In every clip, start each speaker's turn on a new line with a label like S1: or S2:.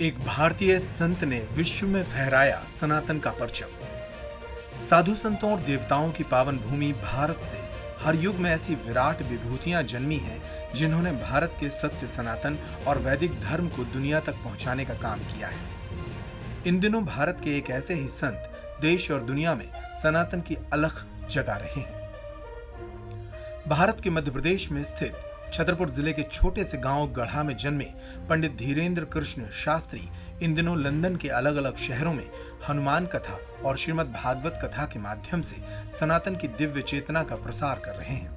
S1: एक भारतीय संत ने विश्व में फहराया सनातन का परचम। साधु संतों और देवताओं की पावन भूमि भारत से हर युग में ऐसी विराट विभूतियां जन्मी हैं जिन्होंने भारत के सत्य सनातन और वैदिक धर्म को दुनिया तक पहुंचाने का काम किया है। इन दिनों भारत के एक ऐसे ही संत देश और दुनिया में सनातन की अलख जगा रहे हैं। भारत के मध्य प्रदेश में स्थित छतरपुर जिले के छोटे से गांव गढ़ा में जन्मे पंडित धीरेन्द्र कृष्ण शास्त्री इन दिनों लंदन के अलग अलग शहरों में हनुमान कथा और श्रीमद् भागवत कथा के माध्यम से सनातन की दिव्य चेतना का प्रसार कर रहे हैं।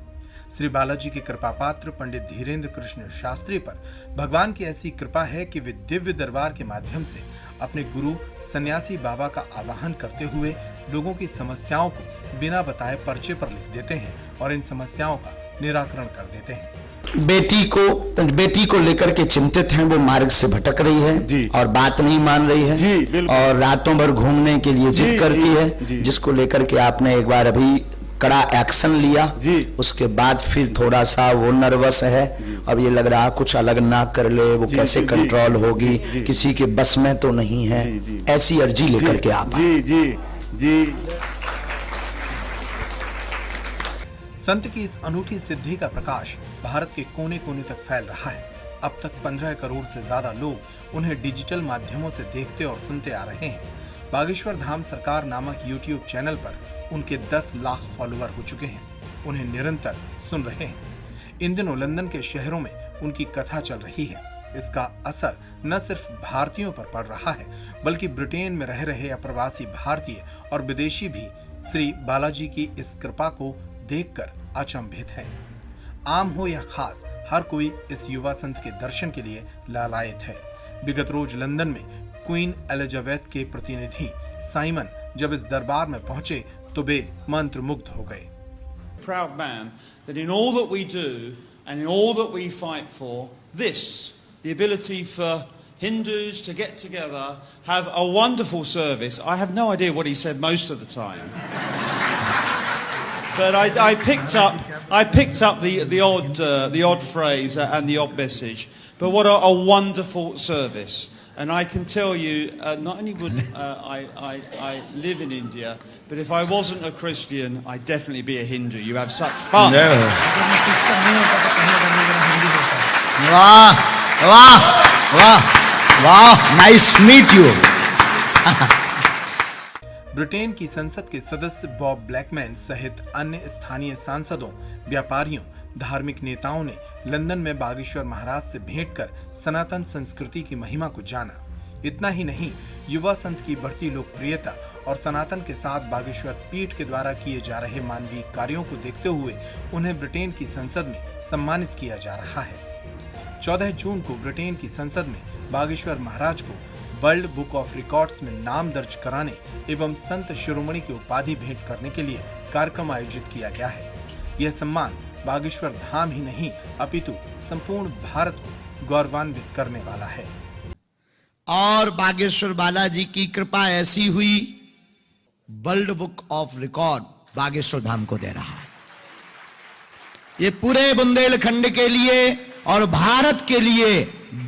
S1: श्री बालाजी के कृपा पात्र पंडित धीरेन्द्र कृष्ण शास्त्री पर भगवान की ऐसी कृपा है कि वे दिव्य दरबार के माध्यम से अपने गुरु सन्यासी बाबा का आवाहन करते हुए लोगों की समस्याओं को बिना बताए पर्चे पर लिख देते हैं और इन समस्याओं का निराकरण कर देते हैं।
S2: बेटी को लेकर के चिंतित हैं, वो मार्ग से भटक रही है और बात नहीं मान रही है
S3: जी,
S2: और रातों भर घूमने के लिए जिद करती है, जिसको लेकर के आपने एक बार अभी कड़ा एक्शन लिया जी। उसके बाद फिर थोड़ा सा वो नर्वस है, अब ये लग रहा कुछ अलग ना कर ले, वो कैसे कंट्रोल होगी, किसी के बस में तो नहीं है। ऐसी अर्जी लेकर के आप
S3: जी।
S1: संत की इस अनूठी सिद्धि का प्रकाश भारत के कोने कोने तक फैल रहा है। अब तक 15 करोड़ से ज्यादा लोग उन्हें डिजिटल माध्यमों से देखते और सुनते आ रहे हैं। बागेश्वर धाम सरकार नामक YouTube चैनल पर उनके 10 लाख फॉलोअर हो चुके हैं, उन्हें निरंतर सुन रहे हैं। इन दिनों लंदन के शहरों में उनकी कथा चल रही है। इसका असर न सिर्फ भारतीयों पर पड़ रहा है बल्कि ब्रिटेन में रह रहे अप्रवासी भारतीय और विदेशी भी श्री बालाजी की इस कृपा को देखकर अचंभित है। आम हो या खास, हर कोई इस युवा संत के दर्शन के लिए लालायित है। विगत रोज लंदन में क्वीन एलिजाबेथ के प्रतिनिधि साइमन जब इस दरबार में पहुंचे तो वे मंत्र मुग्ध हो गए।
S4: Proud man that in all that we do and in all that we fight for, this, the ability for Hindus to get together, have a wonderful service. I have no idea what he said most of the time. But I picked up the odd phrase and the odd message. But what a wonderful service! And I can tell you, not only would I live in India, but if I wasn't a Christian, I'd definitely be a Hindu. You have such fun.
S2: वाह, nice meet you.
S1: Britain की संसद के सदस्य Bob Blackman सहित अन्य स्थानीय सांसदों, व्यापारियों, धार्मिक नेताओं ने लंदन में बागेश्वर महाराज से भेंट कर सनातन संस्कृति की महिमा को जाना। इतना ही नहीं, युवा संत की बढ़ती लोकप्रियता और सनातन के साथ बागेश्वर पीठ के द्वारा किए जा रहे मानवीय कार्यों को देखते हुए उन्हें ब्रिटेन की संसद में सम्मानित किया जा रहा है। 14 जून को ब्रिटेन की संसद में बागेश्वर महाराज को वर्ल्ड बुक ऑफ रिकॉर्ड्स में नाम दर्ज कराने एवं संत शिरोमणि की उपाधि भेंट करने के लिए कार्यक्रम आयोजित किया गया है। यह सम्मान बागेश्वर धाम ही नहीं अपितु संपूर्ण भारत को गौरवान्वित करने वाला है।
S2: और बागेश्वर बालाजी की कृपा ऐसी हुई, world book of record Bageshwar Dham को दे रहा है। ये पूरे बुंदेलखंड के लिए और भारत के लिए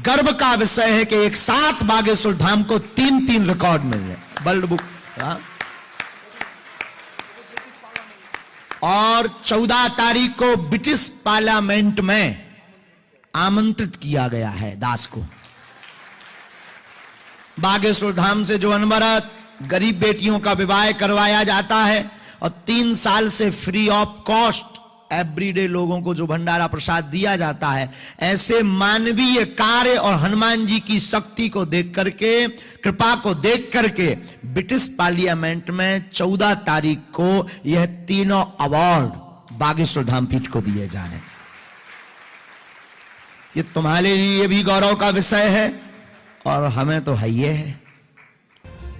S2: गर्व का विषय है कि एक साथ बागेश्वर धाम को 3 रिकॉर्ड मिल गए वर्ल्ड बुक। और 14 तारीख को ब्रिटिश पार्लियामेंट में आमंत्रित किया गया है दास को। बागेश्वर धाम से जो अनवरत गरीब बेटियों का विवाह करवाया जाता है और 3 साल से फ्री ऑफ कॉस्ट एवरीडे लोगों को जो भंडारा प्रसाद दिया जाता है, ऐसे मानवीय कार्य और हनुमान जी की शक्ति को देख करके, कृपा को देख करके ब्रिटिश पार्लियामेंट में 14 तारीख को यह 3 अवार्ड बागेश्वर धाम पीठ को दिए जा रहे हैं। ये तुम्हारे लिए भी गौरव का विषय है और हमें तो है ये है।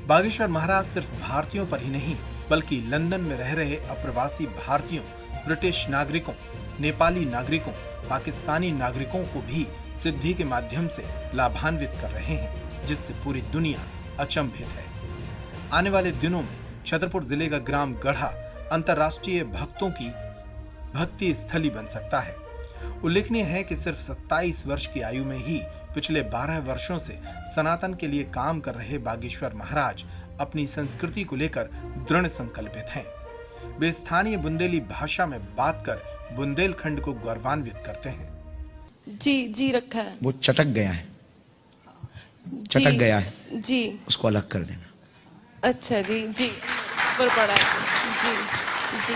S1: बागेश्वर महाराज सिर्फ भारतीयों पर ही नहीं बल्कि लंदन में रह रहे अप्रवासी भारतीयों, ब्रिटिश नागरिकों, नेपाली नागरिकों, पाकिस्तानी नागरिकों को भी सिद्धि के माध्यम से लाभान्वित कर रहे हैं, जिससे पूरी दुनिया अचंभित है। आने वाले दिनों में छतरपुर जिले का ग्राम गढ़ा अंतर्राष्ट्रीय भक्तों की भक्ति स्थली बन सकता है। उल्लेखनीय है कि सिर्फ 27 वर्ष की आयु में ही पिछले 12 वर्षों से सनातन के लिए काम कर रहे बागेश्वर महाराज अपनी संस्कृति को लेकर दृढ़ संकल्पित हैं। वे स्थानीय बुंदेली भाषा में बात कर बुंदेलखंड को गौरवान्वित करते हैं।
S3: जी रखा है।
S2: वो चटक गया है, चटक गया है
S3: जी,
S2: उसको अलग कर देना।
S3: अच्छा जी ऊपर पड़ा है जी।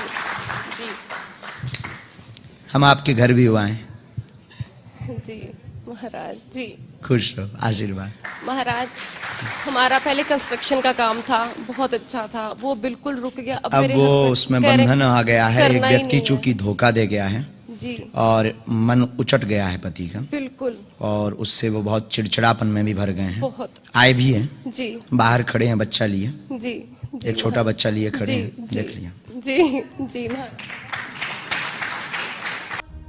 S2: हम आपके घर भी हुआ हैं।
S3: जी महाराज जी,
S2: खुश रहो, आशीर्वाद।
S3: महाराज हमारा पहले कंस्ट्रक्शन का काम था, बहुत अच्छा था, वो बिल्कुल रुक गया।
S2: अब
S3: मेरे
S2: वो
S3: husband
S2: उसमें
S3: कह रहे
S2: बंधन आ गया है, एक
S3: करना ही
S2: व्यक्ति
S3: नहीं है।
S2: चूंकि धोखा दे गया है
S3: जी
S2: और मन उचट गया है पति का,
S3: बिल्कुल,
S2: और उससे वो बहुत चिड़चिड़ापन में भी भर गए हैं।
S3: बहुत
S2: आए भी हैं,
S3: जी
S2: बाहर खड़े हैं, बच्चा लिए,
S3: जी
S2: एक छोटा बच्चा लिए खड़े हैं, देख लिया।
S3: जी महाराज।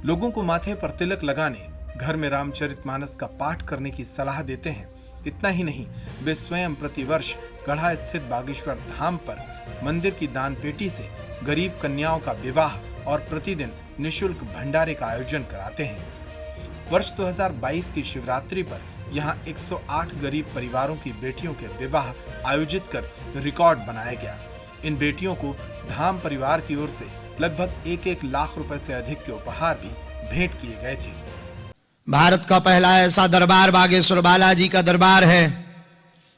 S1: लोगों को माथे पर तिलक लगाने, घर में रामचरितमानस का पाठ करने की सलाह देते हैं। इतना ही नहीं, वे स्वयं प्रतिवर्ष गढ़ा स्थित बागेश्वर धाम पर मंदिर की दान पेटी से गरीब कन्याओं का विवाह और प्रतिदिन निशुल्क भंडारे का आयोजन कराते हैं। वर्ष 2022 की शिवरात्रि पर यहां 108 गरीब परिवारों की बेटियों के विवाह आयोजित कर रिकॉर्ड बनाया गया। इन बेटियों को धाम परिवार की ओर से लगभग 1 लाख रुपए से अधिक के उपहार भी भेंट किए गए थे।
S2: भारत का पहला ऐसा दरबार बागेश्वर बालाजी का दरबार है,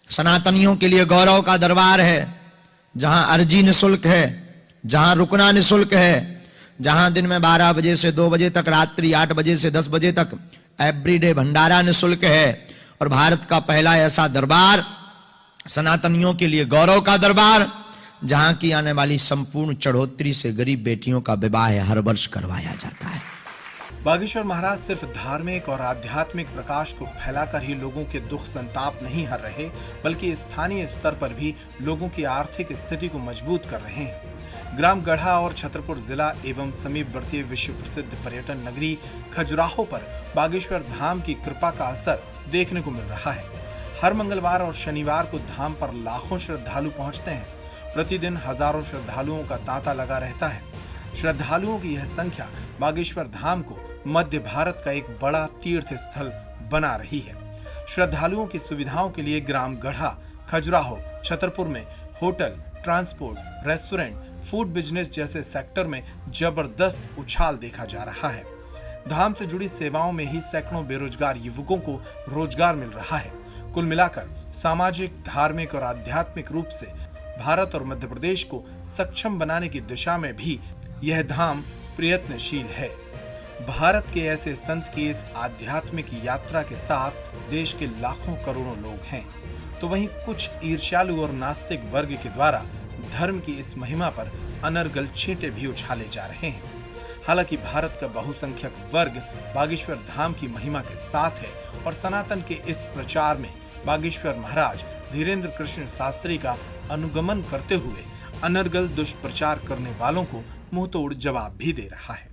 S2: सनातनियों के लिए गौरव का दरबार है, जहां अर्जी निशुल्क है, जहां रुकना निशुल्क है, जहां दिन में 12 बजे से 2 बजे तक, रात्रि 8 बजे से 10 बजे तक एवरीडे भंडारा निशुल्क है। और भारत का पहला ऐसा दरबार, सनातनियों के लिए गौरव का दरबार, जहां की आने वाली संपूर्ण चढ़ोतरी से गरीब बेटियों का विवाह हर वर्ष करवाया जाता है।
S1: बागेश्वर महाराज सिर्फ धार्मिक और आध्यात्मिक प्रकाश को फैलाकर ही लोगों के दुख संताप नहीं हर रहे, बल्कि स्थानीय स्तर पर भी लोगों की आर्थिक स्थिति को मजबूत कर रहे हैं। ग्राम गढ़ा और छतरपुर जिला एवं समीपवर्ती विश्व प्रसिद्ध पर्यटन नगरी खजुराहो पर बागेश्वर धाम की कृपा का असर देखने को मिल रहा है। हर मंगलवार और शनिवार को धाम पर लाखों श्रद्धालु पहुंचते हैं। प्रतिदिन हजारों श्रद्धालुओं का तांता लगा रहता है। श्रद्धालुओं की यह संख्या बागेश्वर धाम को मध्य भारत का एक बड़ा तीर्थ स्थल बना रही है। श्रद्धालुओं की सुविधाओं के लिए ग्राम गढ़ा, खजुराहो, छतरपुर में hotel, transport, restaurant, food business जैसे सेक्टर में जबरदस्त उछाल देखा जा रहा है। धाम से जुड़ी सेवाओं में ही सैकड़ों बेरोजगार युवकों को रोजगार मिल रहा है। कुल मिलाकर सामाजिक, धार्मिक और आध्यात्मिक रूप से भारत और मध्य प्रदेश को सक्षम बनाने की दिशा में भी यह धाम प्रयत्नशील है। भारत के ऐसे संत की इस आध्यात्मिक यात्रा के साथ देश के लाखों करोड़ों लोग हैं, तो वहीं कुछ ईर्ष्यालु और नास्तिक वर्ग के द्वारा धर्म की इस महिमा पर अनर्गल छींटे भी उछाले जा रहे हैं। हालांकि भारत का बहुसंख्यक वर्ग बागेश्वर धाम की महिमा के साथ है और सनातन के इस प्रचार में बागेश्वर महाराज धीरेन्द्र कृष्ण शास्त्री का अनुगमन करते हुए अनर्गल दुष्प्रचार करने वालों को मुंहतोड़ जवाब भी दे रहा है।